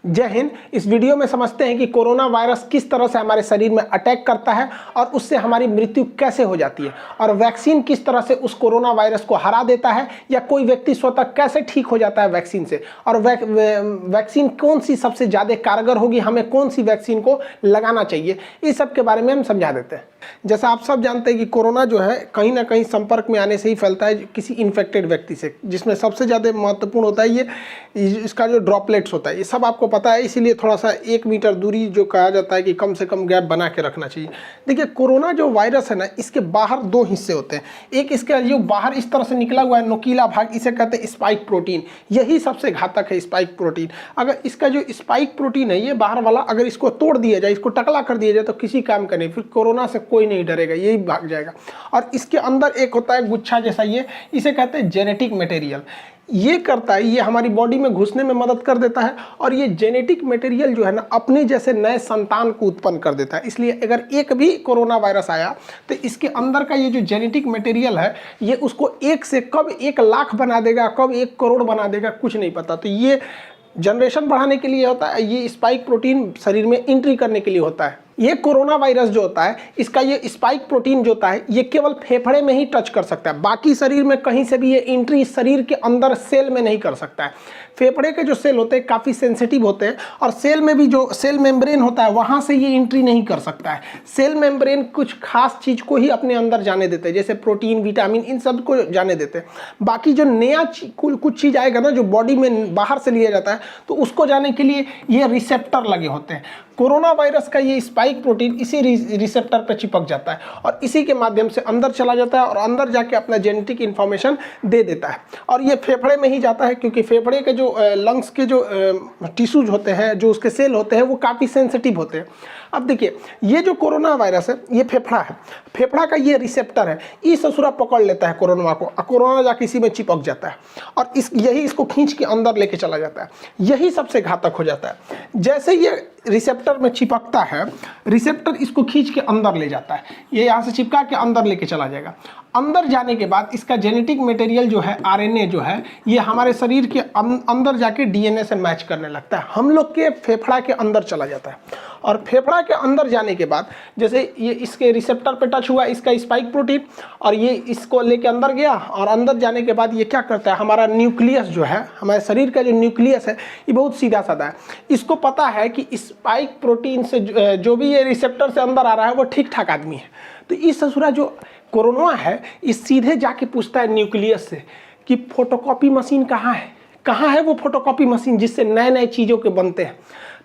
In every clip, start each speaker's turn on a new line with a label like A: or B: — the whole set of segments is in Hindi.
A: जय हिंद। इस वीडियो में समझते हैं कि कोरोना वायरस किस तरह से हमारे शरीर में अटैक करता है और उससे हमारी मृत्यु कैसे हो जाती है, और वैक्सीन किस तरह से उस कोरोना वायरस को हरा देता है, या कोई व्यक्ति स्वतः कैसे ठीक हो जाता है वैक्सीन से, और वैक्सीन कौन सी सबसे ज़्यादा कारगर होगी, हमें कौन सी वैक्सीन को लगाना चाहिए, इस सब के बारे में हम समझा देते हैं। जैसा आप सब जानते हैं कि कोरोना जो है कहीं ना कहीं संपर्क में आने से ही फैलता है किसी इन्फेक्टेड व्यक्ति से, जिसमें सबसे ज़्यादा महत्वपूर्ण होता है ये इसका जो ड्रॉपलेट्स होता है। ये सब आपको पता है, इसीलिए थोड़ा सा 1 मीटर दूरी जो कहा जाता है कि कम से कम गैप बना के रखना चाहिए। देखिए, कोरोना जो वायरस है ना, इसके बाहर 2 हिस्से होते हैं। एक इसका जो बाहर इस तरह से निकला हुआ है नुकीला भाग, इसे कहते हैं स्पाइक प्रोटीन। यही सबसे घातक है, स्पाइक प्रोटीन। अगर इसका जो स्पाइक प्रोटीन है, ये बाहर वाला, अगर इसको तोड़ दिया जाए, इसको टकला कर दिया जाए, तो किसी काम का नहीं, फिर कोरोना से कोई नहीं डरेगा, यही भाग जाएगा। और इसके अंदर एक होता है गुच्छा जैसा, ये इसे कहते हैं जेनेटिक मटेरियल। ये करता है, ये हमारी बॉडी में घुसने में मदद कर देता है, और ये जेनेटिक मटेरियल जो है ना, अपने जैसे नए संतान को उत्पन्न कर देता है। इसलिए अगर एक भी कोरोना वायरस आया तो इसके अंदर का ये जो जेनेटिक मटेरियल है, ये उसको 1 से कब 1 लाख बना देगा, कब 1 करोड़ बना देगा, कुछ नहीं पता। तो ये जनरेशन बढ़ाने के लिए होता है, ये स्पाइक प्रोटीन शरीर में एंट्री करने के लिए होता है। ये कोरोना वायरस जो होता है, इसका ये स्पाइक प्रोटीन जो होता है, ये केवल फेफड़े में ही टच कर सकता है, बाकी शरीर में कहीं से भी ये एंट्री शरीर के अंदर सेल में नहीं कर सकता है। फेफड़े के जो सेल होते हैं काफ़ी सेंसिटिव होते हैं, और सेल में भी जो सेल मेम्ब्रेन होता है, वहाँ से ये एंट्री नहीं कर सकता है। सेल मेम्ब्रेन कुछ खास चीज़ को ही अपने अंदर जाने देते हैं, जैसे प्रोटीन, विटामिन, इन सब को जाने देते हैं। बाकी जो नया कुछ चीज़ आएगा ना, जो बॉडी में बाहर से लिया जाता है, तो उसको जाने के लिए ये रिसेप्टर लगे होते हैं। कोरोना वायरस का ये स्पाइक प्रोटीन इसी रिसेप्टर पर चिपक जाता है, और इसी के माध्यम से अंदर चला जाता है, और अंदर जाके अपना जेनेटिक इन्फॉर्मेशन दे देता है। और ये फेफड़े में ही जाता है, क्योंकि फेफड़े के जो लंग्स के जो टिश्यूज होते हैं, जो उसके सेल होते हैं, वो काफ़ी सेंसिटिव होते हैं। अब देखिए, ये जो कोरोना वायरस है, ये फेफड़ा है, फेफड़ा का ये रिसेप्टर है, ये ससुरा पकड़ लेता है कोरोना को, और कोरोना जाके इसी में चिपक जाता है, और यही इसको खींच के अंदर लेके चला जाता है। यही सबसे घातक हो जाता है। जैसे ये रिसेप्टर में चिपकता है, रिसेप्टर इसको खींच के अंदर ले जाता है, ये यहाँ से चिपका के अंदर लेके चला जाएगा। अंदर जाने के बाद इसका जेनेटिक मटेरियल जो है, आरएनए जो है, ये हमारे शरीर के अंदर जाके डीएनए से मैच करने लगता है, हम लोग के फेफड़ा के अंदर चला जाता है। और फेफड़ा के अंदर जाने के बाद, जैसे ये इसके रिसेप्टर पे टच हुआ इसका स्पाइक प्रोटीन, और ये इसको लेके अंदर गया, और अंदर जाने के बाद ये क्या करता है, हमारा न्यूक्लियस जो है, हमारे शरीर का जो न्यूक्लियस है, ये बहुत सीधा साधा है। इसको पता है कि स्पाइक प्रोटीन से जो भी ये रिसेप्टर से अंदर आ रहा है, वो ठीक ठाक आदमी है। तो इस ससुरा जो कोरोना है, इस सीधे जाके पूछता है न्यूक्लियस से कि फोटोकॉपी मशीन कहाँ है, कहाँ है वो फोटोकॉपी मशीन जिससे नए नए चीज़ों के बनते हैं।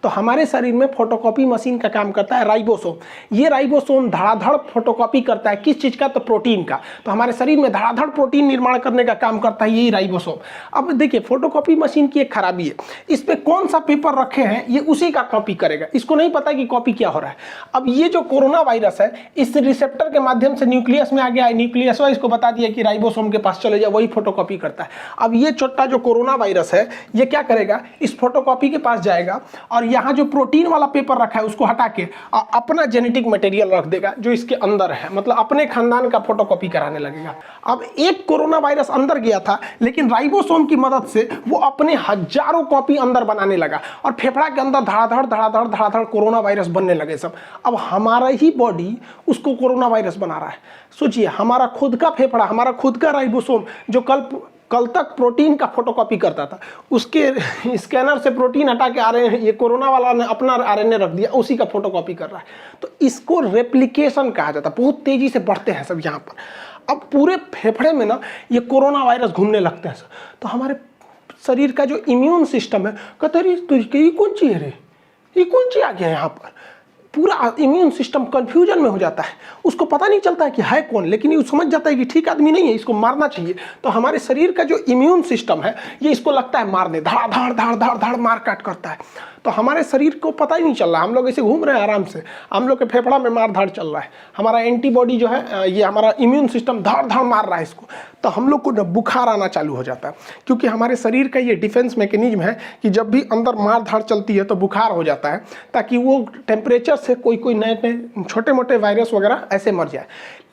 A: तो हमारे शरीर में फोटोकॉपी मशीन का काम करता है राइबोसोम। ये राइबोसोम धड़ाधड़ फोटोकॉपी करता है, किस चीज़ का, तो प्रोटीन का। तो हमारे शरीर में धड़ाधड़ प्रोटीन निर्माण करने का काम करता है यही राइबोसोम। अब देखिए, फोटोकॉपी मशीन की एक खराबी है, इस पर कौन सा पेपर रखे हैं, ये उसी का कॉपी करेगा, इसको नहीं पता कि कॉपी क्या हो रहा है। अब ये जो कोरोना वायरस है, इस रिसेप्टर के माध्यम से न्यूक्लियस में आ गया है, न्यूक्लियस इसको बता दिया कि राइबोसोम के पास चले जाओ, वही फोटोकॉपी करता है। अब ये छोटा जो कोरोना वायरस है, ये क्या करेगा, इस फोटोकॉपी के पास जाएगा, और यहाँ जो प्रोटीन वाला पेपर रखा है उसको हटा के अपना जेनेटिक मटेरियल रख देगा जो इसके अंदर है, मतलब अपने खानदान का फोटोकॉपी कराने लगेगा। अब एक कोरोना वायरस अंदर गया था, लेकिन राइबोसोम की मदद से वो अपने हजारों कॉपी अंदर बनाने लगा, और फेफड़ा के अंदर धड़ाधड़ धड़ाधड़ धड़ाधड़ कोरोना वायरस बनने लगे सब। अब हमारा ही बॉडी उसको कोरोना वायरस बना रहा है। सोचिए, हमारा खुद का फेफड़ा, हमारा खुद का राइबोसोम जो कल तक प्रोटीन का फोटोकॉपी करता था, उसके स्कैनर से प्रोटीन हटा के आरएनए, ये कोरोना वाला ने अपना आरएनए रख दिया, उसी का फोटोकॉपी कर रहा है। तो इसको रेप्लिकेशन कहा जाता है। बहुत तेजी से बढ़ते हैं सब यहाँ पर। अब पूरे फेफड़े में ना ये कोरोना वायरस घूमने लगते हैं। तो हमारे शरीर का जो इम्यून सिस्टम है, कहते हैं ये कौन चीज़ है रे, ये कौन चीज़ आ गया यहाँ पर। पूरा इम्यून सिस्टम कंफ्यूजन में हो जाता है, उसको पता नहीं चलता है कि है कौन, लेकिन ये समझ जाता है कि ठीक आदमी नहीं है, इसको मारना चाहिए। तो हमारे शरीर का जो इम्यून सिस्टम है, ये इसको लगता है मारने, धड़ धड़ धड़ धड़ धड़ मार काट करता है। तो हमारे शरीर को पता ही नहीं चल रहा, हम लोग ऐसे घूम रहे हैं आराम से, हम लोग के फेफड़ा में मार धाड़ चल रहा है, हमारा एंटीबॉडी जो है, ये हमारा इम्यून सिस्टम धड़ धड़ मार रहा है इसको। तो हम लोग को बुखार आना चालू हो जाता है, क्योंकि हमारे शरीर का ये डिफेंस मैकेनिज्म है कि जब भी अंदर मार धाड़ चलती है तो बुखार हो जाता है, ताकि वो टेम्परेचर से कोई कोई नए नए छोटे मोटे वायरस वगैरह ऐसे मर जाए,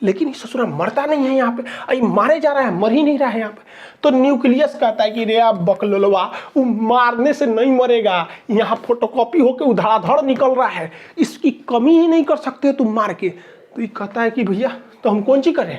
A: लेकिन ये ससुरा मरता नहीं है यहाँ पे, अरे मारे जा रहा है, मर ही नहीं रहा है यहाँ पे। तो न्यूक्लियस कहता है कि रे आप बकलोलवा, वो मारने से नहीं मरेगा, यहाँ फोटोकॉपी होके उधड़ाधड़ निकल रहा है, इसकी कमी ही नहीं कर सकते तुम मार के। तो ये कहता है कि भैया तो हम कौन सी करें।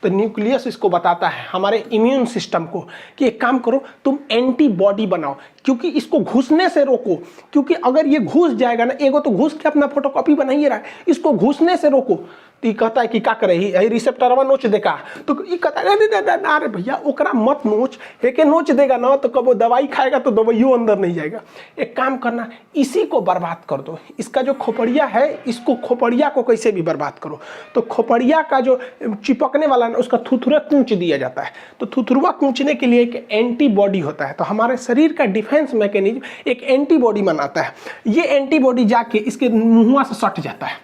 A: तो न्यूक्लियस इसको बताता है हमारे इम्यून सिस्टम को कि एक काम करो, तुम एंटीबॉडी बनाओ, क्योंकि इसको घुसने से रोको, क्योंकि अगर ये घुस जाएगा ना, एगो तो घुस के अपना फोटोकॉपी बना ही रहा है, इसको घुसने से रोको। तो ये कहता है कि क्या करे, यही रिसेप्टरवा नोच देगा। तो ये कहता है अरे भैया ओकरा मत नोच, एके नोच देगा ना तो कब वो दवाई खाएगा तो दवाइयों अंदर नहीं जाएगा। एक काम करना, इसी को बर्बाद कर दो, इसका जो खोपड़िया है, इसको खोपड़िया को कैसे भी बर्बाद करो। तो खोपड़िया का जो चिपकने वाला ना, उसका थुथुरा कूच दिया जाता है। तो थुथुरवा कूचने के लिए एक एंटीबॉडी होता है। तो हमारे शरीर का डिफेंस मैकेनिज्म एक एंटीबॉडी बनाता है। ये एंटीबॉडी जाके इसके मुंह से सट जाता है,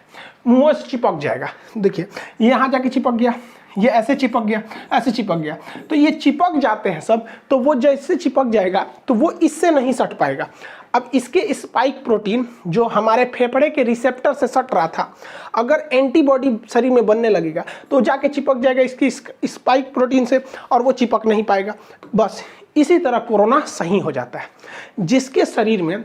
A: मुंह से चिपक जाएगा। देखिए यहाँ जाके चिपक गया, ये ऐसे चिपक गया, ऐसे चिपक गया। तो ये चिपक जाते हैं सब, तो वो जैसे चिपक जाएगा तो वो इससे नहीं सट पाएगा। अब इसके स्पाइक प्रोटीन जो हमारे फेफड़े के रिसेप्टर से सट रहा था, अगर एंटीबॉडी शरीर में बनने लगेगा तो जाके चिपक जाएगा इसकी स्पाइक प्रोटीन से, और वो चिपक नहीं पाएगा। बस इसी तरह कोरोना सही हो जाता है। जिसके शरीर में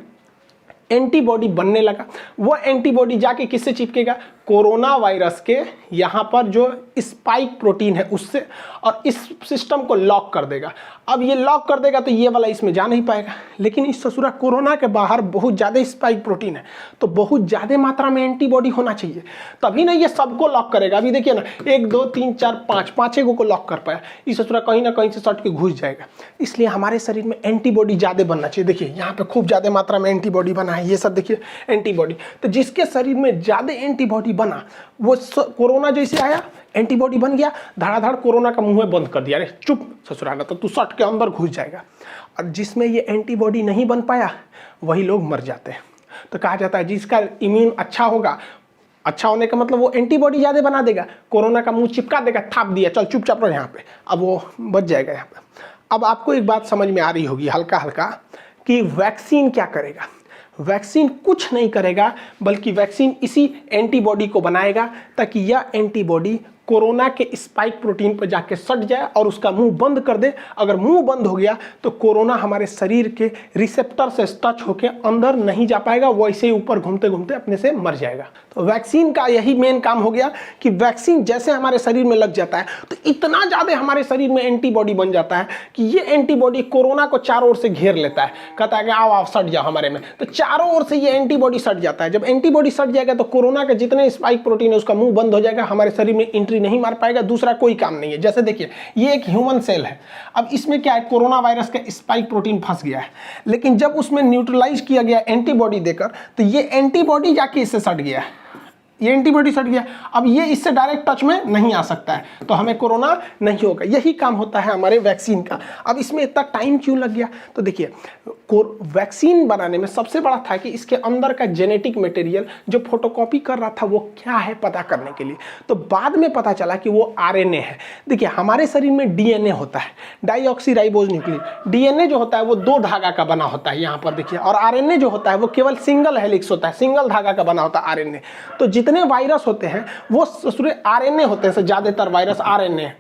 A: एंटीबॉडी बनने लगा, वो एंटीबॉडी जाके किससे चिपकेगा, कोरोना वायरस के यहाँ पर जो स्पाइक प्रोटीन है उससे, और इस सिस्टम को लॉक कर देगा। अब ये लॉक कर देगा तो ये वाला इसमें जा नहीं पाएगा। लेकिन इस ससुरा कोरोना के बाहर बहुत ज़्यादा स्पाइक प्रोटीन है, तो बहुत ज़्यादा मात्रा में एंटीबॉडी होना चाहिए, तभी ना ये सबको लॉक करेगा। अभी देखिए ना, 1 2 3 4 5 पाँचों को लॉक कर पाया, इस ससुरा कहीं ना कहीं से सट के घुस जाएगा। इसलिए हमारे शरीर में एंटीबॉडी ज़्यादा बनना चाहिए। देखिए यहाँ पे खूब ज़्यादा मात्रा में एंटीबॉडी बना है, ये सब देखिए एंटीबॉडी। तो जिसके शरीर में ज़्यादा एंटीबॉडी बना, वो कोरोना जैसे आया, एंटीबॉडी बन गया, धड़ाधड़ कोरोना का मुंह बंद कर दिया, अरे चुप ससुराना, तो तू सट के अंदर घुस जाएगा। और जिसमें ये एंटीबॉडी नहीं बन पाया, वही लोग मर जाते हैं। तो कहा जाता है जिसका इम्यून अच्छा होगा, अच्छा होने का मतलब वो एंटीबॉडी ज़्यादा बना देगा, कोरोना का मुंह चिपका देगा, थाप दिया, चल चुपचाप रहो यहाँ पे, अब वो बच जाएगा यहाँ पे। अब आपको एक बात समझ में आ रही होगी हल्का हल्का कि वैक्सीन क्या करेगा। वैक्सीन कुछ नहीं करेगा, बल्कि वैक्सीन इसी एंटीबॉडी को बनाएगा ताकि यह एंटीबॉडी कोरोना के स्पाइक प्रोटीन पर जाके सट जाए और उसका मुंह बंद कर दे। अगर मुंह बंद हो गया तो कोरोना हमारे शरीर के रिसेप्टर से टच होकर अंदर नहीं जा पाएगा, वो ऐसे ही ऊपर घूमते घूमते अपने से मर जाएगा। तो वैक्सीन का यही मेन काम हो गया कि वैक्सीन जैसे हमारे शरीर में लग जाता है तो इतना ज़्यादा हमारे शरीर में एंटीबॉडी बन जाता है कि ये एंटीबॉडी कोरोना को चारों ओर से घेर लेता है। कहता है कि आओ आओ सट जाओ हमारे में, तो चारों ओर से ये एंटीबॉडी सट जाता है। जब एंटीबॉडी सट जाएगा तो कोरोना के जितने स्पाइक प्रोटीन है उसका मुंह बंद हो जाएगा, हमारे शरीर में एंट्री नहीं मार पाएगा, दूसरा कोई काम नहीं है। जैसे देखिए ये एक ह्यूमन सेल है, अब इसमें क्या है, कोरोना वायरस का स्पाइक प्रोटीन फंस गया है, लेकिन जब उसमें न्यूट्रलाइज किया गया एंटीबॉडी देकर तो ये एंटीबॉडी जाके इससे सट गया है, ये एंटीबॉडी सट गया। अब ये इससे डायरेक्ट टच में नहीं आ सकता है, तो हमें कोरोना नहीं होगा। यही काम होता है हमारे वैक्सीन का। अब इसमें इतना टाइम क्यों लग गया, तो देखिए वैक्सीन बनाने में सबसे बड़ा था कि इसके अंदर का जेनेटिक मटेरियल जो फोटोकॉपी कर रहा था वो क्या है पता करने के लिए। तो बाद में पता चला कि वो आरएनए है। देखिए हमारे शरीर में डीएनए होता है, डाईऑक्सीराइबोज न्यूक्लिक। डीएनए जो होता है वो 2 धागा का बना होता है यहाँ पर देखिए, और आरएनए जो होता है वो केवल सिंगल हेलिक्स होता है, सिंगल धागा का बना होता है आरएनए। तो जितने वायरस होते हैं वो आरएनए होते हैं, ज्यादातर वायरस आरएनए।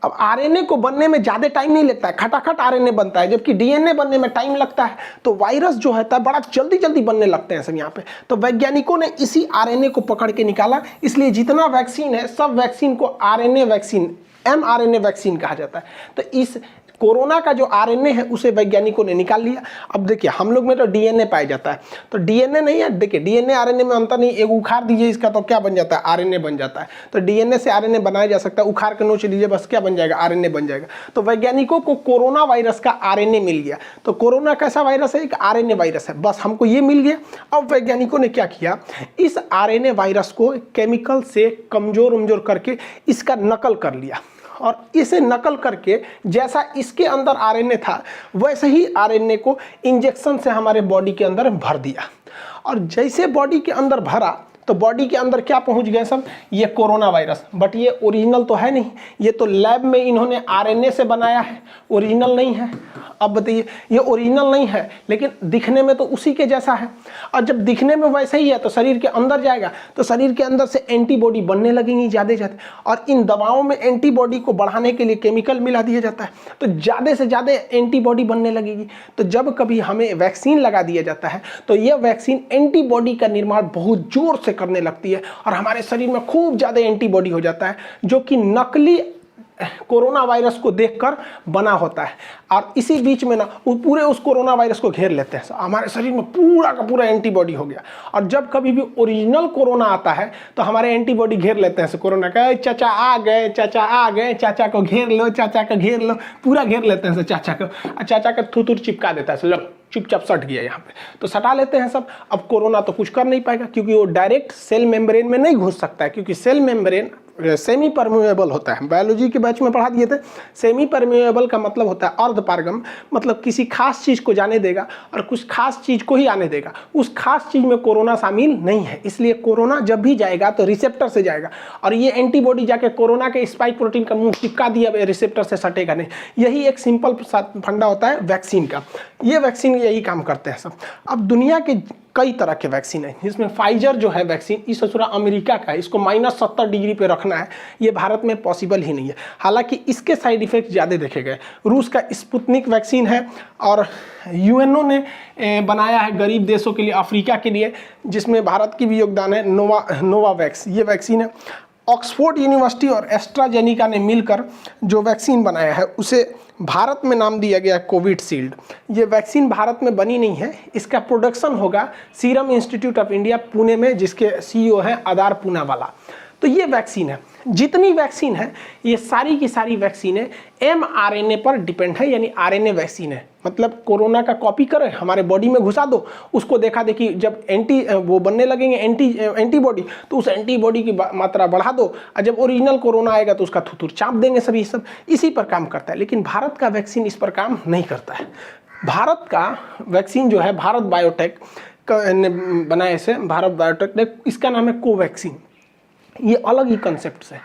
A: अब आरएनए को बनने में ज्यादा टाइम नहीं लगता है, खटाखट आरएनए बनता है, जबकि डीएनए बनने में टाइम लगता है। तो वायरस जो है बड़ा जल्दी जल्दी बनने लगते हैं सब यहाँ पे। तो वैज्ञानिकों ने इसी आरएनए को पकड़ के निकाला, इसलिए जितना वैक्सीन है सब वैक्सीन को आरएनए वैक्सीन, एमआरएनए वैक्सीन कहा जाता है। तो इस कोरोना का जो आरएनए है उसे वैज्ञानिकों ने निकाल लिया। अब देखिए हम लोग में तो डीएनए पाया जाता है, तो डीएनए नहीं है, देखिए डीएनए आरएनए में अंतर नहीं, एक उखाड़ दीजिए इसका तो क्या बन जाता है, आरएनए बन जाता है। तो डीएनए से आरएनए बनाया जा सकता है, उखाड़ के नोच लीजिए बस क्या बन जाएगा, आरएनए बन जाएगा। तो वैज्ञानिकों को कोरोना वायरस का आरएनए मिल गया। तो कोरोना कैसा वायरस है, एक आरएनए वायरस है, बस हमको ये मिल गया। अब वैज्ञानिकों ने क्या किया, इस आरएनए वायरस को केमिकल से कमजोर करके इसका नकल कर लिया, और इसे नकल करके जैसा इसके अंदर आरएनए था वैसे ही आरएनए को इंजेक्शन से हमारे बॉडी के अंदर भर दिया। और जैसे बॉडी के अंदर भरा तो बॉडी के अंदर क्या पहुंच गए सब, ये कोरोना वायरस। बट ये ओरिजिनल तो है नहीं, ये तो लैब में इन्होंने आरएनए से बनाया है, ओरिजिनल नहीं है। अब बताइए, ये ओरिजिनल नहीं है लेकिन दिखने में तो उसी के जैसा है, और जब दिखने में वैसा ही है तो शरीर के अंदर जाएगा तो शरीर के अंदर से एंटीबॉडी बनने लगेंगी ज़्यादा ज़्यादा, और इन दवाओं में एंटीबॉडी को बढ़ाने के लिए केमिकल मिला दिया जाता है, तो ज़्यादा से ज़्यादा एंटीबॉडी बनने लगेगी। तो जब कभी हमें वैक्सीन लगा दिया जाता है तो यह वैक्सीन एंटीबॉडी का निर्माण बहुत जोर से करने लगती है और हमारे शरीर में खूब ज़्यादा एंटीबॉडी हो जाता है, जो कि नकली कोरोना वायरस को देखकर बना होता है। और इसी बीच में ना वो पूरे उस कोरोना वायरस को घेर लेते हैं, हमारे शरीर में पूरा का पूरा एंटीबॉडी हो गया। और जब कभी भी ओरिजिनल कोरोना आता है तो हमारे एंटीबॉडी घेर लेते हैं कोरोना का, चाचा आ गए, चाचा आ गए, चाचा को घेर लो, चाचा को घेर लो, पूरा घेर लेते हैं चाचा को, और चाचा का थूथूर चिपका देता है, लो चुपचाप सट गया यहाँ पे, तो सटा लेते हैं सब। अब कोरोना तो कुछ कर नहीं पाएगा क्योंकि वो डायरेक्ट सेल मेम्ब्रेन में नहीं घुस सकता है, क्योंकि सेल मेम्ब्रेन सेमी परमेबल होता है। बायोलॉजी के बैच में पढ़ा दिए थे, सेमी परमेबल का मतलब होता है अर्धपारगम, मतलब किसी खास चीज़ को जाने देगा और कुछ खास चीज़ को ही आने देगा, उस खास चीज़ में कोरोना शामिल नहीं है। इसलिए कोरोना जब भी जाएगा तो रिसेप्टर से जाएगा, और ये एंटीबॉडी जाके कोरोना के स्पाइक प्रोटीन का मुंह चिपका दिया, रिसेप्टर से सटेगा नहीं। यही एक सिंपल फंडा होता है वैक्सीन का, ये वैक्सीन यही काम करते हैं सब। अब दुनिया के कई तरह के वैक्सीन है, जिसमें फाइजर जो है वैक्सीन, इस ससुरा अमेरिका का है, इसको -70 डिग्री पे रखना है, ये भारत में पॉसिबल ही नहीं है। हालांकि इसके साइड इफेक्ट ज़्यादा देखे गए। रूस का स्पुतनिक वैक्सीन है, और यूएनओ ने बनाया है गरीब देशों के लिए, अफ्रीका के लिए, जिसमें भारत की भी योगदान है। नोवावैक्स ये वैक्सीन है। ऑक्सफोर्ड यूनिवर्सिटी और एस्ट्राजेनिका ने मिलकर जो वैक्सीन बनाया है उसे भारत में नाम दिया गया कोविशील्ड। ये वैक्सीन भारत में बनी नहीं है, इसका प्रोडक्शन होगा serum institute of India Pune में, जिसके सीईओ हैं आदार पूनावाला। तो ये वैक्सीन है, जितनी वैक्सीन है ये सारी की सारी वैक्सीनें mRNA पर डिपेंड है, यानी आरएनए वैक्सीन है। मतलब कोरोना का कॉपी करे हमारे बॉडी में घुसा दो, उसको देखा देखी जब वो बनने लगेंगे एंटीबॉडी, तो उस एंटीबॉडी की मात्रा बढ़ा दो, और जब ओरिजिनल कोरोना आएगा तो उसका थुथुर चाप देंगे सभी, सब इसी पर काम करता है। लेकिन भारत का वैक्सीन इस पर काम नहीं करता है। भारत का वैक्सीन जो है भारत बायोटेक ने बनाए से, भारत बायोटेक ने, इसका नाम है कोवैक्सीन। ये अलग ही कंसेप्ट है।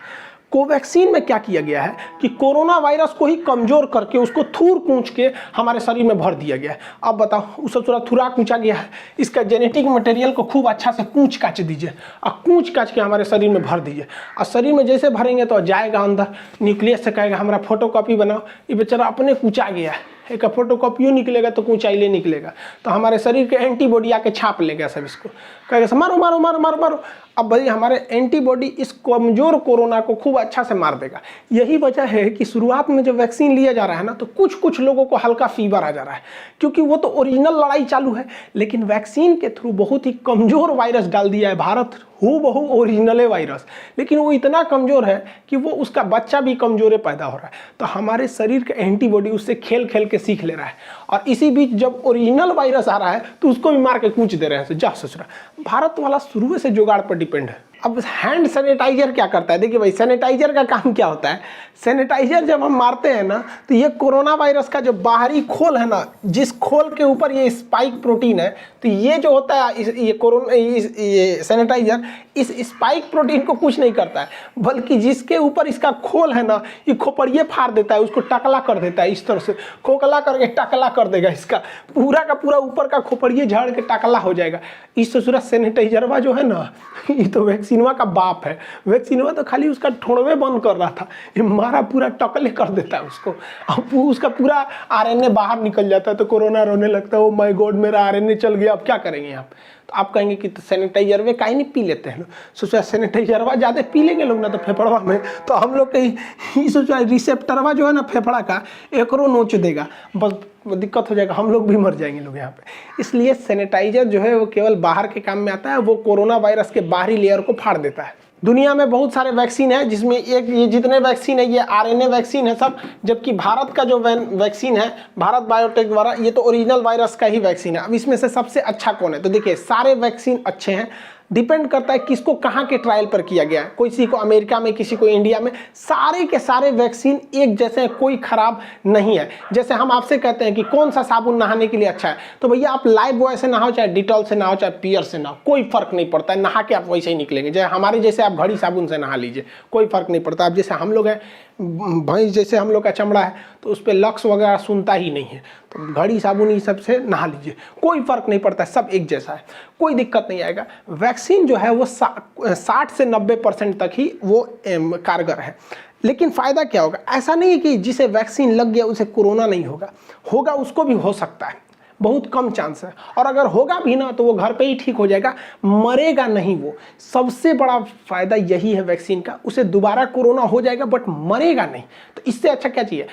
A: कोवैक्सीन में क्या किया गया है कि कोरोना वायरस को ही कमजोर करके उसको थूर कूच के हमारे शरीर में भर दिया गया है। अब बताओ, उसे थोड़ा थुरा कूचा गया है, इसका जेनेटिक मटेरियल को खूब अच्छा से कूच काच दीजिए और कूच काच के हमारे शरीर में भर दीजिए, और शरीर में जैसे भरेंगे तो जाएगा अंदर, न्यूक्लियस से कहेगा हमारा फोटोकॉपी बनाओ, ये बेचारा अपने कूचा गया है, एक फोटोकॉपियो निकलेगा तो ऊंचाई निकलेगा, तो हमारे शरीर के एंटीबॉडी आके छाप लेगा सब, इसको कहेगा मारो मारो मारो मारो मारो। अब भाई हमारे एंटीबॉडी इस कमजोर कोरोना को खूब अच्छा से मार देगा। यही वजह है कि शुरुआत में जब वैक्सीन लिया जा रहा है ना, तो कुछ कुछ लोगों को हल्का फीवर आ जा रहा है, क्योंकि वो तो ओरिजिनल लड़ाई चालू है, लेकिन वैक्सीन के थ्रू बहुत ही कमजोर वायरस डाल दिया है भारत, बहु ओरिजिनल वायरस, लेकिन वो इतना कमजोर है कि वो उसका बच्चा भी कमजोर पैदा हो रहा है। तो हमारे शरीर का एंटीबॉडी उससे खेल खेल के सीख ले रहा है, और इसी बीच जब ओरिजिनल वायरस आ रहा है तो उसको भी मार के कूच दे रहे हैं। जा ससुरा, भारत वाला शुरू से जुगाड़ पर डिपेंड है। अब हैंड सैनिटाइजर क्या करता है, देखिए भाई सैनिटाइजर का काम क्या होता है। सैनिटाइजर जब हम मारते हैं ना, तो ये कोरोना वायरस का जो बाहरी खोल है ना, जिस खोल के ऊपर ये स्पाइक प्रोटीन है, तो ये जो होता है ये सैनिटाइजर इस स्पाइक प्रोटीन को कुछ नहीं करता है, बल्कि जिसके ऊपर इसका खोल है ना, ये खोपड़िए फाड़ देता है, उसको टकला कर देता है, इस तरह से खोखला करके टकला कर देगा, इसका पूरा का पूरा ऊपर का खोपड़िए झाड़ के टकला हो जाएगा। इस ससुरा सैनिटाइजरवा जो है ना, ये तो वैक्सीनवा का बाप है। वैक्सीनवा तो खाली उसका ठोड़वे बंद कर रहा था, ये मारा पूरा टकले कर देता है उसको, अब उसका पूरा आरएनए बाहर निकल जाता है, तो कोरोना रोने लगता है, ओ माय गॉड मेरा आरएनए चल गया, अब क्या करेंगे आप। तो आप कहेंगे कि तो सैनिटाइजरवे काहे नहीं पी लेते हैं लोग। सोचा सैनिटाइजरवा ज़्यादा पी लेंगे लोग ना तो फेफड़वा में, तो हम लोग के सोचा रिसेप्टरवा जो है ना फेफड़ा का, एकरो नोच देगा, बस दिक्कत हो जाएगा, हम लोग भी मर जाएंगे लोग यहाँ पे। इसलिए सैनिटाइजर जो है वो केवल बाहर के काम में आता है, वो कोरोना वायरस के बाहरी लेयर को फाड़ देता है। दुनिया में बहुत सारे वैक्सीन है, जिसमें एक ये जितने वैक्सीन है ये आरएनए वैक्सीन है सब, जबकि भारत का जो वैक्सीन है भारत बायोटेक द्वारा, ये तो ओरिजिनल वायरस का ही वैक्सीन है। अब इसमें से सबसे अच्छा कौन है, तो देखिए सारे वैक्सीन अच्छे हैं, डिपेंड करता है किसको कहाँ के ट्रायल पर किया गया है, किसी को अमेरिका में, किसी को इंडिया में। सारे के सारे वैक्सीन एक जैसे हैं, कोई खराब नहीं है। जैसे हम आपसे कहते हैं कि कौन सा साबुन नहाने के लिए अच्छा है, तो भैया आप लाइफ बॉय से नहाओ, चाहे डिटॉल से नहाओ, चाहे पियर से नहाओ, कोई फर्क नहीं पड़ता है, नहा के आप वैसे ही निकलेंगे। जैसे हमारे जैसे आप घड़ी साबुन से नहा लीजिए, कोई फर्क नहीं पड़ता। अब जैसे हम लोग हैं, भैंस जैसे हम लोग का चमड़ा है, तो उस पर लक्स वगैरह सुनता ही नहीं है, तो घड़ी साबुन ये सब से नहा लीजिए, कोई फर्क नहीं पड़ता, सब एक जैसा है, कोई दिक्कत नहीं आएगा। वैक्सीन जो है वो 60 से 90% तक ही वो कारगर है। लेकिन फ़ायदा क्या होगा? ऐसा नहीं है कि जिसे वैक्सीन लग गया उसे कोरोना नहीं होगा, होगा, उसको भी हो सकता है, बहुत कम चांस है। और अगर होगा भी ना तो वो घर पे ही ठीक हो जाएगा, मरेगा नहीं वो। सबसे बड़ा फायदा यही है वैक्सीन का, उसे दोबारा कोरोना हो जाएगा बट मरेगा नहीं। तो इससे अच्छा क्या चाहिए?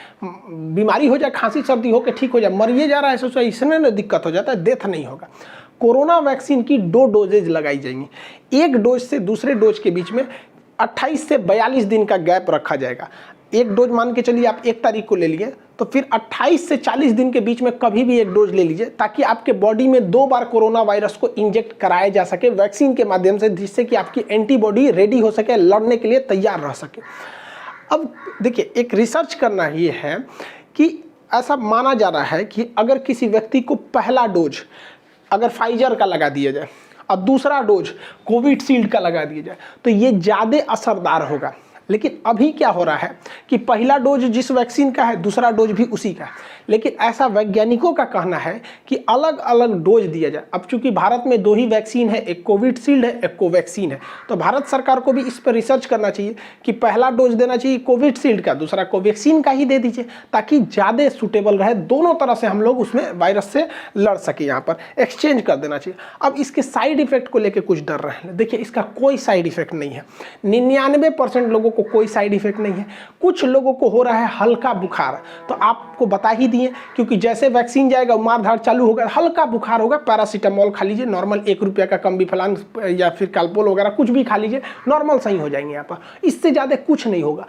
A: बीमारी हो जाए, खांसी सर्दी हो के ठीक हो जाए, मरिए जा रहा है सोचो, इसमें ना दिक्कत हो जाता है, डेथ नहीं होगा। कोरोना वैक्सीन की 2 डोजेज लगाई जाएंगी। एक डोज से दूसरे डोज के बीच में 28 से 42 दिन का गैप रखा जाएगा। एक डोज मान के चलिए आप 1 तारीख को ले लिए, तो फिर 28 से 40 दिन के बीच में कभी भी एक डोज ले लीजिए, ताकि आपके बॉडी में 2 बार कोरोना वायरस को इंजेक्ट कराया जा सके वैक्सीन के माध्यम से, जिससे कि आपकी एंटीबॉडी रेडी हो सके, लड़ने के लिए तैयार रह सके। अब देखिए, एक रिसर्च करना ये है कि ऐसा माना जा रहा है कि अगर किसी व्यक्ति को पहला डोज अगर फाइजर का लगा दिया जाए और दूसरा डोज कोविशील्ड का लगा दिया जाए तो ये ज़्यादा असरदार होगा। लेकिन अभी क्या हो रहा है कि पहला डोज जिस वैक्सीन का है, दूसरा डोज भी उसी का है, लेकिन ऐसा वैज्ञानिकों का कहना है कि अलग अलग डोज दिया जाए। अब चूंकि भारत में 2 ही वैक्सीन है, एक कोविशील्ड है, एक कोवैक्सीन है, तो भारत सरकार को भी इस पर रिसर्च करना चाहिए कि पहला डोज देना चाहिए कोविशील्ड का, दूसरा कोवैक्सीन का ही दे दीजिए, ताकि ज़्यादा सूटेबल रहे, दोनों तरह से हम लोग उसमें वायरस से लड़ सके। यहाँ पर एक्सचेंज कर देना चाहिए। अब इसके साइड इफेक्ट को लेकर कुछ डर रहे हैं। देखिए, इसका कोई साइड इफेक्ट नहीं है, 99% लोगों को कोई साइड इफेक्ट नहीं है। कुछ लोगों को हो रहा है हल्का बुखार, तो आपको बता ही दिए, क्योंकि जैसे वैक्सीन जाएगा मारधाड़ चालू होगा, हल्का बुखार होगा, पैरासीटामोल खा लीजिए, नॉर्मल 1 रुपये का कम बिफलान या फिर कालपोल वगैरह कुछ भी खा लीजिए, नॉर्मल सही हो जाएंगे। यहाँ पर इससे ज़्यादा कुछ नहीं होगा।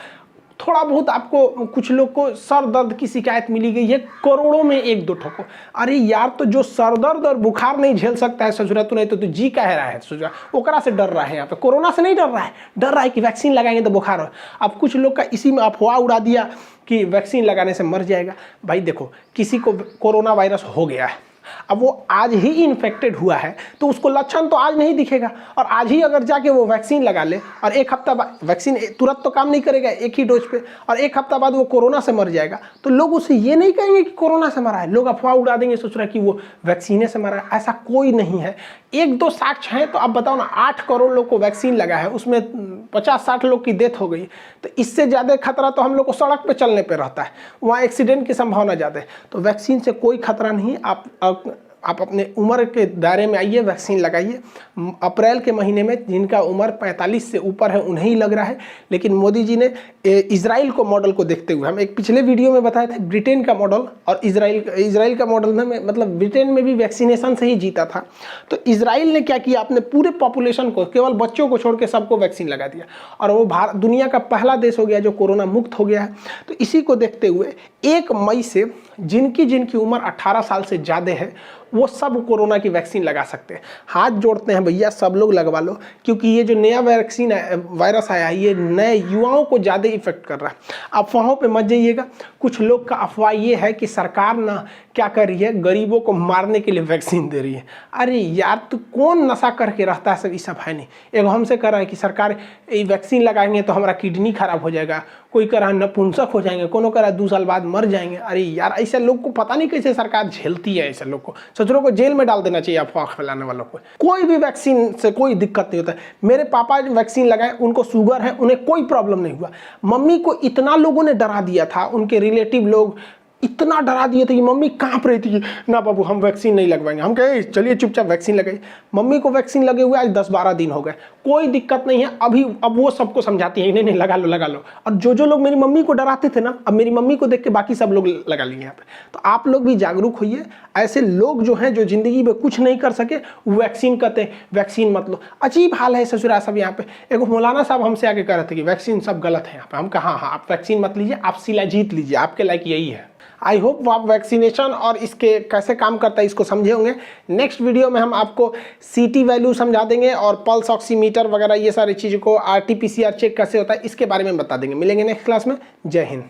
A: थोड़ा बहुत आपको, कुछ लोग को सर दर्द की शिकायत मिली गई है, करोड़ों में 1-2 ठोको। अरे यार, तो जो सर दर्द और बुखार नहीं झेल सकता है ससुरा, तो नहीं तो जी कह रहा है ससुरा, ओकरा से डर रहा है। यहाँ पे कोरोना से नहीं डर रहा है, डर रहा है कि वैक्सीन लगाएंगे तो बुखार हो। अब कुछ लोग का इसी में अफवाह उड़ा दिया कि वैक्सीन लगाने से मर जाएगा। भाई देखो, किसी को कोरोना वायरस हो गया है, अब वो आज ही इन्फेक्टेड हुआ है, तो उसको लक्षण तो आज नहीं दिखेगा, और आज ही अगर जाके वो वैक्सीन लगा ले और 1 हफ्ता बाद, वैक्सीन तुरंत तो काम नहीं करेगा 1 ही डोज पे, और 1 हफ्ता बाद वो कोरोना से मर जाएगा, तो लोग उसे ये नहीं कहेंगे कि कोरोना से मरा है, लोग अफवाह उड़ा देंगे, सोच रहा है कि वो वैक्सीने से मरा है। ऐसा कोई नहीं है। 1-2 साक्ष्य हैं, तो अब बताओ ना, 8 करोड़ लोग को वैक्सीन लगा है, उसमें 50-60 लोग की डेथ हो गई, तो इससे ज़्यादा खतरा तो हम लोग को सड़क पे चलने पे रहता है, वहाँ एक्सीडेंट की संभावना ज़्यादा है। तो वैक्सीन से कोई खतरा नहीं। आप अपने उम्र के दायरे में आइए, वैक्सीन लगाइए। अप्रैल के महीने में जिनका उम्र 45 से ऊपर है उन्हें ही लग रहा है, लेकिन मोदी जी ने इजराइल को मॉडल को देखते हुए, हम एक पिछले वीडियो में बताए थे ब्रिटेन का मॉडल और इजराइल का मॉडल में, मतलब ब्रिटेन में भी वैक्सीनेशन से ही जीता था, तो इजराइल ने क्या किया, अपने पूरे पॉपुलेशन को, केवल बच्चों को छोड़ के सबको वैक्सीन लगा दिया, और वो दुनिया का पहला देश हो गया जो कोरोना मुक्त हो गया है। तो इसी को देखते हुए 1 मई से जिनकी उम्र 18 साल से ज़्यादा है वो सब कोरोना की वैक्सीन लगा सकते हैं। हाथ जोड़ते हैं भैया, सब लोग लगवा लो, क्योंकि ये जो नया वैक्सीन वायरस आया है, ये नए युवाओं को ज़्यादा इफेक्ट कर रहा है। अफवाहों पे मत जाइएगा। कुछ लोग का अफवाह ये है कि सरकार ना क्या कर रही है, गरीबों को मारने के लिए वैक्सीन दे रही है। अरे यार, तो कौन नशा करके रहता है, सब ये सब है नहीं। एक हमसे कह रहा है कि सरकार ये वैक्सीन लगाएंगे तो हमारा किडनी खराब हो जाएगा, कोई कह रहा है नपुंसक हो जाएंगे, कोनो कह रहा है 2 साल बाद मर जाएंगे। अरे यार, ऐसे लोग को पता नहीं कैसे सरकार झेलती है। ऐसे लोग को, सचरों को जेल में डाल देना चाहिए अफवाह फैलाने वालों को। कोई भी वैक्सीन से कोई दिक्कत नहीं होता है। मेरे पापा वैक्सीन लगाए, उनको शुगर है, उन्हें कोई प्रॉब्लम नहीं हुआ। मम्मी को इतना लोगों ने डरा दिया था, उनके रिलेटिव लोग इतना डरा दिए थे कि मम्मी कांप रही थी, ना बाबू हम वैक्सीन नहीं लगवाएंगे। हम कहे चलिए चुपचाप वैक्सीन लगाई। मम्मी को वैक्सीन लगे हुए आज 10-12 दिन हो गए, कोई दिक्कत नहीं है। अब वो सबको समझाती है, नहीं लगा लो लगा लो। और जो लोग मेरी मम्मी को डराते थे ना, अब मेरी मम्मी को देख के बाकी सब लोग लगा लिए यहाँ पे। तो आप लोग भी जागरूक होइए। ऐसे लोग जो हैं, जो जिंदगी में कुछ नहीं कर सके, वैक्सीन कहते हैं वैक्सीन मत लो। अजीब हाल है ससुरा सब यहाँ पे। एक मौलाना साहब हमसे आके कह रहे थे कि वैक्सीन सब गलत है यहाँ पे। हम कहा हाँ, आप वैक्सीन मत लीजिए, आप सिला जीत लीजिए, आपके लायक यही है। आई होप आप वैक्सीनेशन और इसके कैसे काम करता है इसको समझे होंगे। नेक्स्ट वीडियो में हम आपको CT वैल्यू समझा देंगे और पल्स ऑक्सीमीटर वगैरह ये सारी चीज़ों को RT-PCR चेक कैसे होता है इसके बारे में बता देंगे। मिलेंगे नेक्स्ट क्लास में। जय हिंद।